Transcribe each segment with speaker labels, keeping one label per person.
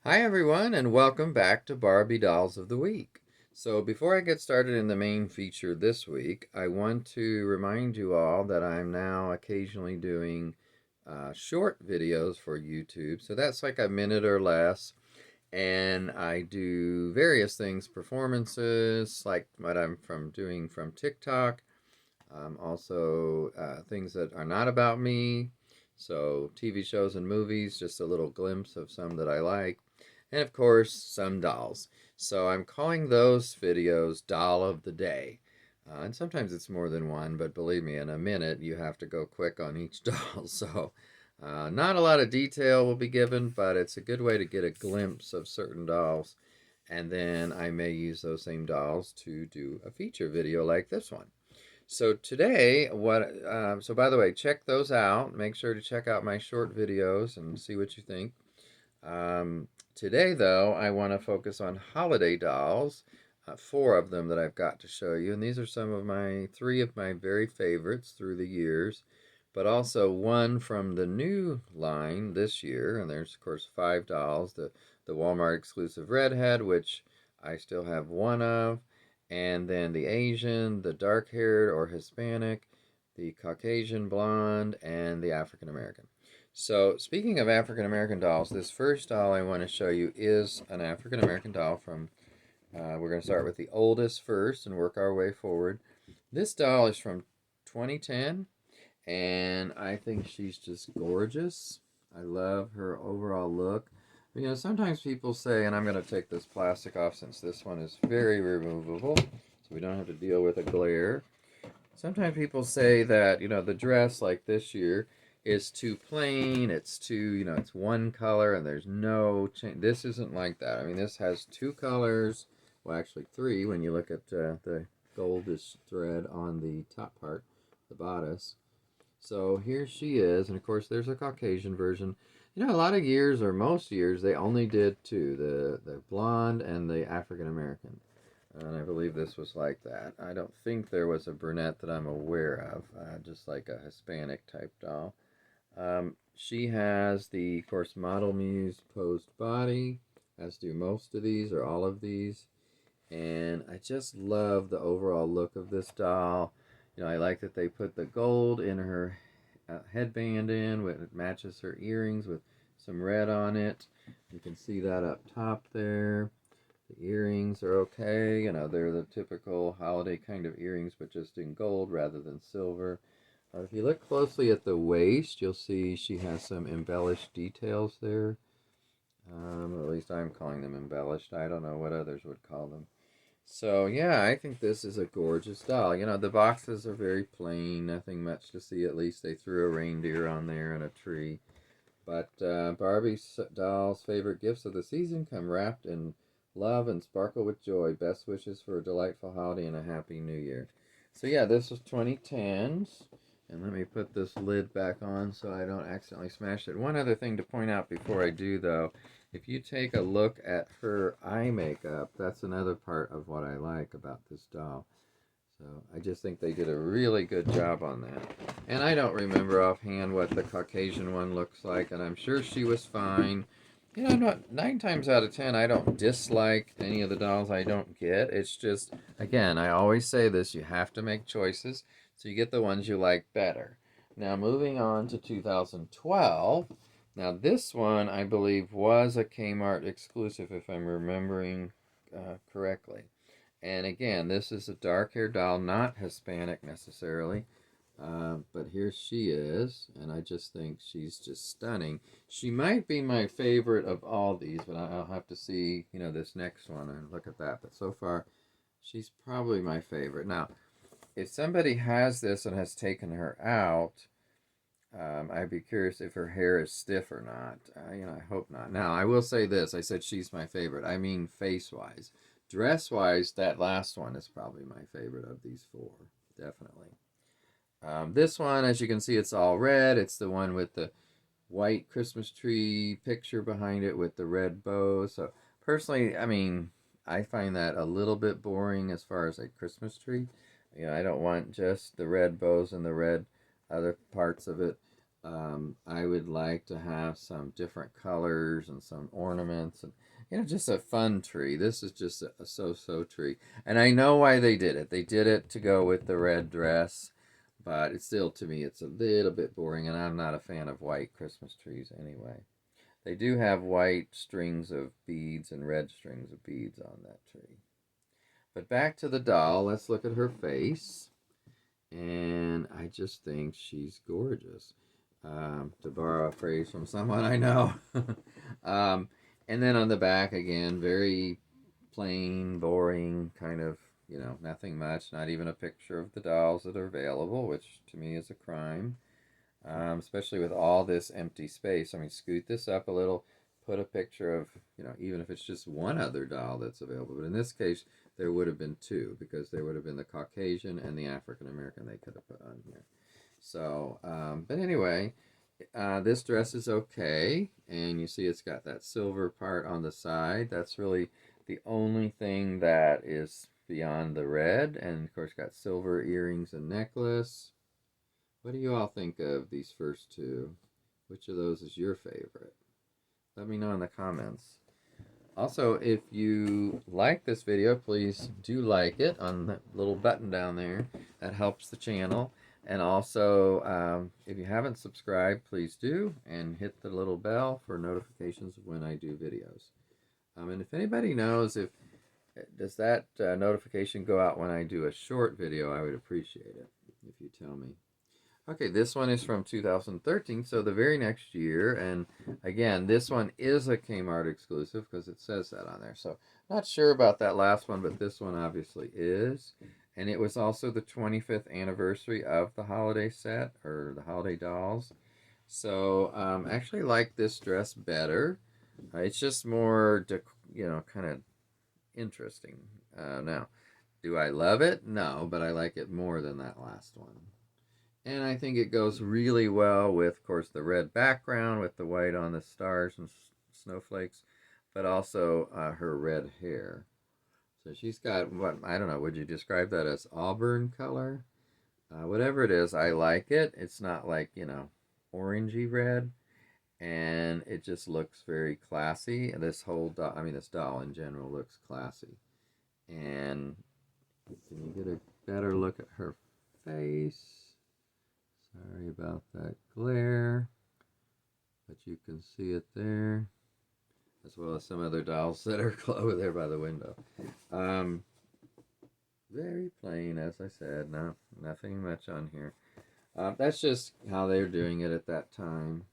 Speaker 1: Hi everyone and welcome back to Barbie Dolls of the Week. So before I get started in the main feature this week, I want to remind you all that I'm now occasionally doing short videos for YouTube. So that's like a minute or less. And I do various things, performances, like what I'm doing from TikTok. Also things that are not about me. So TV shows and movies, just a little glimpse of some that I like and of course some dolls. So I'm calling those videos Doll of the Day. And sometimes it's more than one, but believe me, in a minute you have to go quick on each doll. So not a lot of detail will be given, but it's a good way to get a glimpse of certain dolls. And then I may use those same dolls to do a feature video like this one. So today, so by the way, check those out. Make sure to check out my short videos and see what you think. Today, though, I want to focus on holiday dolls, four of them that I've got to show you. And these are three of my very favorites through the years, but also one from the new line this year. And there's, of course, five dolls. The Walmart exclusive redhead, which I still have one of, and then the Asian, the dark haired or Hispanic, the Caucasian blonde, and the African American. So, speaking of African American dolls, this first doll I want to show you is an African American doll from, we're going to start with the oldest first and work our way forward. This doll is from 2010, and I think she's just gorgeous. I love her overall look. You know, sometimes people say, and I'm going to take this plastic off since this one is very removable, so we don't have to deal with a glare. Sometimes people say that, the dress like this year is too plain, it's too, it's one color and there's no change. This isn't like that. I mean, this has two colors, well, actually three when you look at the goldish thread on the top part, the bodice. So here she is, and of course there's a Caucasian version. A lot of years, or most years, they only did two, the blonde and the African American. And I believe this was like that. I don't think there was a brunette that I'm aware of, just like a Hispanic type doll. She has the, of course, Model Muse posed body, as do most of these or all of these. And I just love the overall look of this doll. I like that they put the gold in her headband it matches her earrings with some red on it. You can see that up top there. The earrings are okay. They're the typical holiday kind of earrings, but just in gold rather than silver. If you look closely at the waist, you'll see she has some embellished details there. Or at least I'm calling them embellished. I don't know what others would call them. So, yeah, I think this is a gorgeous doll. The boxes are very plain, nothing much to see. At least they threw a reindeer on there and a tree. But Barbie dolls' favorite gifts of the season come wrapped in love and sparkle with joy. Best wishes for a delightful holiday and a happy new year. So yeah, this was 2010s. And let me put this lid back on so I don't accidentally smash it. One other thing to point out before I do, though, if you take a look at her eye makeup, that's another part of what I like about this doll. So I just think they did a really good job on that. And I don't remember offhand what the Caucasian one looks like, and I'm sure she was fine. Not 9 times out of 10, I don't dislike any of the dolls I don't get. It's just, again, I always say this, you have to make choices, so you get the ones you like better. Now, moving on to 2012. Now, this one, I believe, was a Kmart exclusive, if I'm remembering correctly. And again, this is a dark haired doll, not Hispanic necessarily. But here she is, and I just think she's just stunning. She might be my favorite of all these, but I'll have to see, this next one and look at that. But so far, she's probably my favorite. Now, if somebody has this and has taken her out, I'd be curious if her hair is stiff or not. I hope not. Now, I will say this. I said she's my favorite. I mean face-wise. Dress-wise, that last one is probably my favorite of these four. Definitely. This one, as you can see, it's all red. It's the one with the white Christmas tree picture behind it with the red bow. So, personally, I mean, I find that a little bit boring as far as a Christmas tree. I don't want just the red bows and the red other parts of it. I would like to have some different colors and some ornaments and just a fun tree. This is just a so-so tree. And I know why they did it. They did it to go with the red dress, but it's still, to me, it's a little bit boring, and I'm not a fan of white Christmas trees anyway. They do have white strings of beads and red strings of beads on that tree. But back to the doll, let's look at her face. And I just think she's gorgeous. To borrow a phrase from someone I know. um, and then on the back, again, very plain, boring, kind of, nothing much, not even a picture of the dolls that are available, which to me is a crime, especially with all this empty space. I mean, scoot this up a little, put a picture of, even if it's just one other doll that's available. But in this case, there would have been two, because there would have been the Caucasian and the African American they could have put on here. So, but anyway, this dress is okay. And you see it's got that silver part on the side. That's really the only thing that is beyond the red. And of course, got silver earrings and necklace. What do you all think of these first two? Which of those is your favorite? Let me know in the comments. Also, if you like this video, please do like it on that little button down there. That helps the channel. And also, if you haven't subscribed, please do. And hit the little bell for notifications of when I do videos. And if anybody knows does that notification go out when I do a short video, I would appreciate it if you tell me. Okay, this one is from 2013, so the very next year. And again, this one is a Kmart exclusive because it says that on there. So not sure about that last one, but this one obviously is. And it was also the 25th anniversary of the holiday set, or the Holiday Dolls. So actually like this dress better. It's just more, kind of interesting. Now, do I love it? No, but I like it more than that last one. And I think it goes really well with, of course, the red background with the white on the stars and snowflakes, but also her red hair. So she's got, what, I don't know, would you describe that as auburn color? Whatever it is, I like it. It's not like, orangey red. And it just looks very classy. This whole doll, this doll in general looks classy. And can you get a better look at her face? Sorry about that glare, but you can see it there, as well as some other dolls that are over there by the window. Very plain, as I said, nothing much on here. That's just how they're doing it at that time.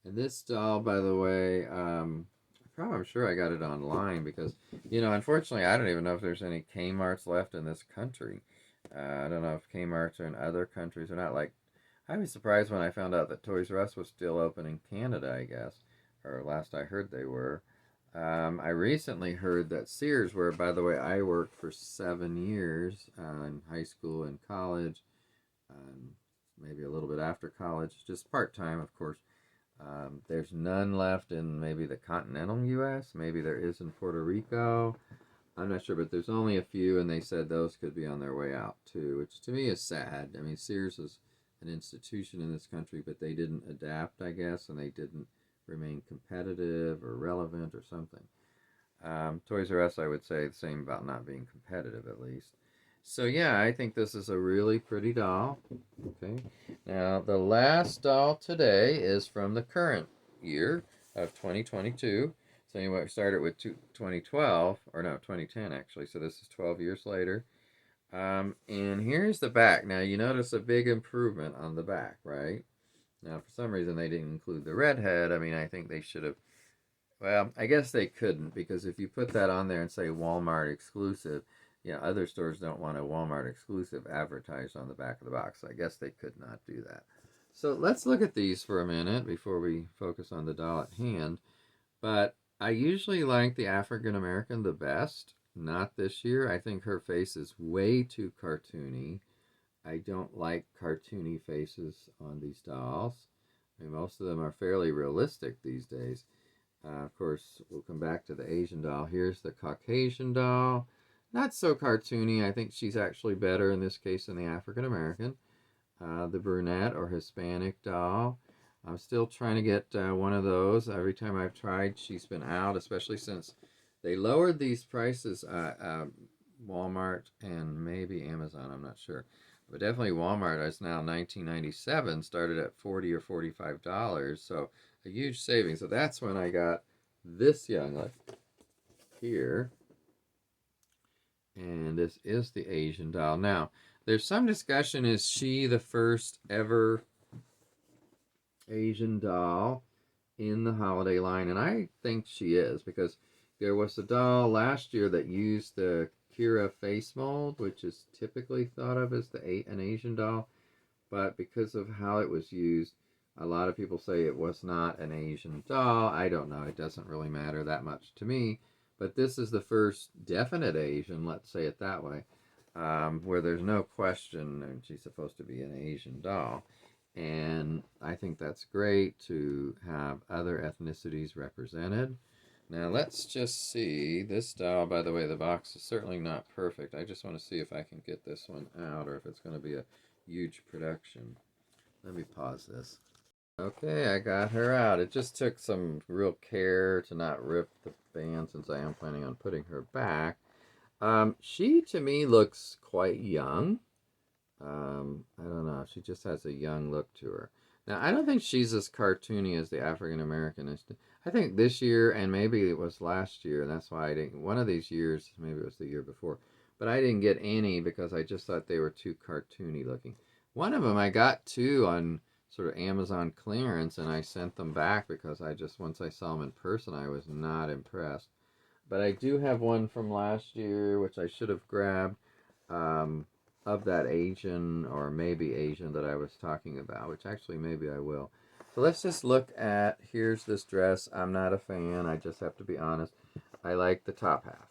Speaker 1: And this doll, by the way, I'm sure I got it online because, unfortunately, I don't even know if there's any Kmarts left in this country. I don't know if Kmarts are in other countries or not. Like, I was surprised when I found out that Toys R Us was still open in Canada, I guess. Or last I heard they were. I recently heard that Sears, where, by the way, I worked for 7 years in high school and college, maybe a little bit after college, just part-time, of course. There's none left in maybe the continental U.S. Maybe there is in Puerto Rico. I'm not sure, but there's only a few, and they said those could be on their way out, too, which to me is sad. I mean, Sears is an institution in this country, but they didn't adapt, I guess, and they didn't remain competitive or relevant or something. Toys R Us, I would say the same about not being competitive, at least. So yeah, I think this is a really pretty doll. Okay, now the last doll today is from the current year of 2022. So anyway, we started with 2012, or no, 2010 actually, so this is 12 years later. And here's the back. Now you notice a big improvement on the back, right? Now for some reason they didn't include the red head. I mean, I think they should have, well, I guess they couldn't, because if you put that on there and say Walmart exclusive, other stores don't want a Walmart exclusive advertised on the back of the box. So I guess they could not do that. So let's look at these for a minute before we focus on the doll at hand. But I usually like the African American the best. Not this year. I think her face is way too cartoony. I don't like cartoony faces on these dolls. I mean, most of them are fairly realistic these days. Of course, we'll come back to the Asian doll. Here's the Caucasian doll. Not so cartoony. I think she's actually better in this case than the African American. the brunette or Hispanic doll. I'm still trying to get one of those. Every time I've tried, she's been out, especially since they lowered these prices at Walmart and maybe Amazon, I'm not sure. But definitely Walmart is now $19.97, started at $40 or $45, so a huge savings. So that's when I got this young lady here. And this is the Asian doll. Now, there's some discussion, is she the first ever Asian doll in the holiday line? And I think she is, because there was a doll last year that used the Kira face mold, which is typically thought of as an Asian doll, but because of how it was used, a lot of people say it was not an Asian doll. I don't know. It doesn't really matter that much to me. But this is the first definite Asian, let's say it that way, where there's no question and she's supposed to be an Asian doll. And I think that's great to have other ethnicities represented. Now let's just see. This doll, by the way, the box is certainly not perfect. I just want to see if I can get this one out or if it's going to be a huge production. Let me pause this. Okay, I got her out. It just took some real care to not rip the band since I am planning on putting her back. She, to me, looks quite young. I don't know. She just has a young look to her. Now, I don't think she's as cartoony as the African American is. I think this year, and maybe it was last year, and that's why I didn't. One of these years, maybe it was the year before, but I didn't get any because I just thought they were too cartoony looking. One of them I got two on sort of Amazon clearance, and I sent them back because once I saw them in person, I was not impressed. But I do have one from last year, which I should have grabbed. Of that Asian, or maybe Asian, that I was talking about, which actually maybe I will. So let's just look at, here's this dress. I'm not a fan, I just have to be honest. I like the top half.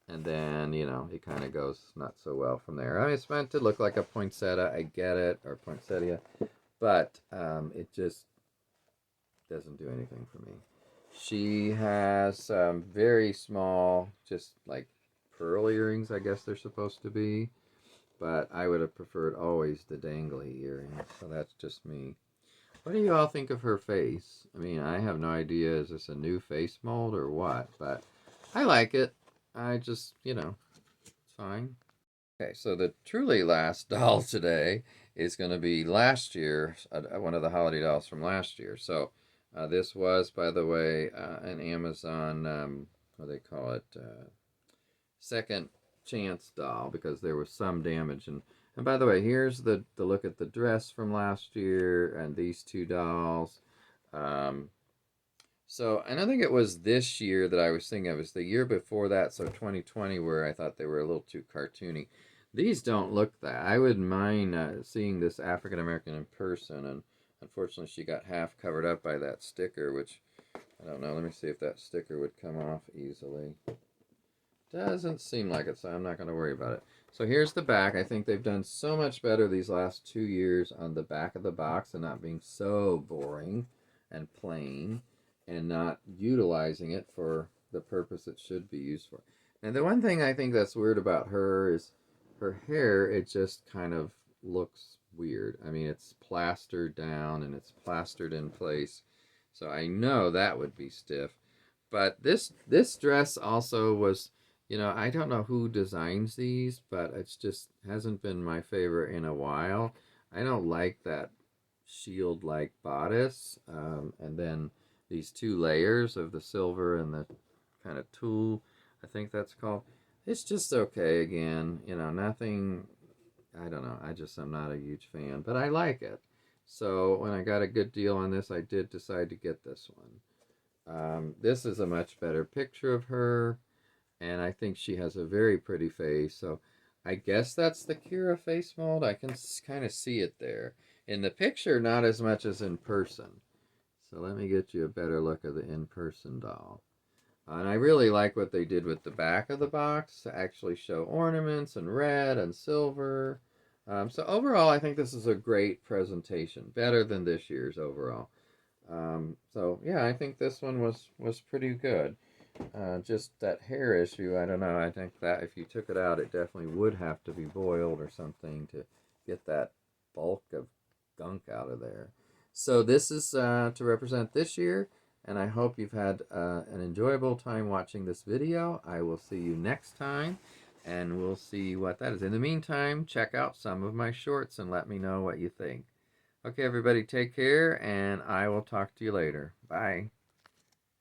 Speaker 1: And then, it kind of goes not so well from there. I mean, it's meant to look like a poinsettia, I get it, or poinsettia, but it just doesn't do anything for me. She has very small, just like pearl earrings, I guess they're supposed to be. But I would have preferred always the dangly earrings, so that's just me. What do you all think of her face? I mean, I have no idea, is this a new face mold or what? But I like it. I just, it's fine. Okay, so the truly last doll today is going to be last year, one of the holiday dolls from last year. So this was, by the way, an Amazon, what do they call it, second chance doll, because there was some damage. And by the way, here's the look at the dress from last year and these two dolls. So, and I think it was this year that I was thinking of. It was the year before that, so 2020, where I thought they were a little too cartoony. These don't look that. I wouldn't mind seeing this African American in person, and unfortunately she got half covered up by that sticker, which, I don't know, let me see if that sticker would come off easily. Doesn't seem like it, so I'm not going to worry about it. So here's the back. I think they've done so much better these last 2 years on the back of the box and not being so boring and plain and not utilizing it for the purpose it should be used for. And the one thing I think that's weird about her is her hair, it just kind of looks weird. I mean, it's plastered down and it's plastered in place. So I know that would be stiff. But this dress also was, I don't know who designs these, but it's just hasn't been my favorite in a while. I don't like that shield-like bodice, and then these two layers of the silver and the kind of tulle, I think that's called. It's just okay again, nothing, I don't know, I'm not a huge fan, but I like it. So when I got a good deal on this, I did decide to get this one. This is a much better picture of her, and I think she has a very pretty face, so I guess that's the Kira face mold. I can kind of see it there. In the picture, not as much as in person. So let me get you a better look of the in-person doll. And I really like what they did with the back of the box to actually show ornaments and red and silver. So overall, I think this is a great presentation, better than this year's overall. So yeah, I think this one was pretty good. Just that hair issue, I don't know. I think that if you took it out, it definitely would have to be boiled or something to get that bulk of gunk out of there. So this is to represent this year, and I hope you've had an enjoyable time watching this video. I will see you next time, and we'll see what that is. In the meantime, check out some of my shorts and let me know what you think. Okay, everybody, take care, and I will talk to you later. Bye.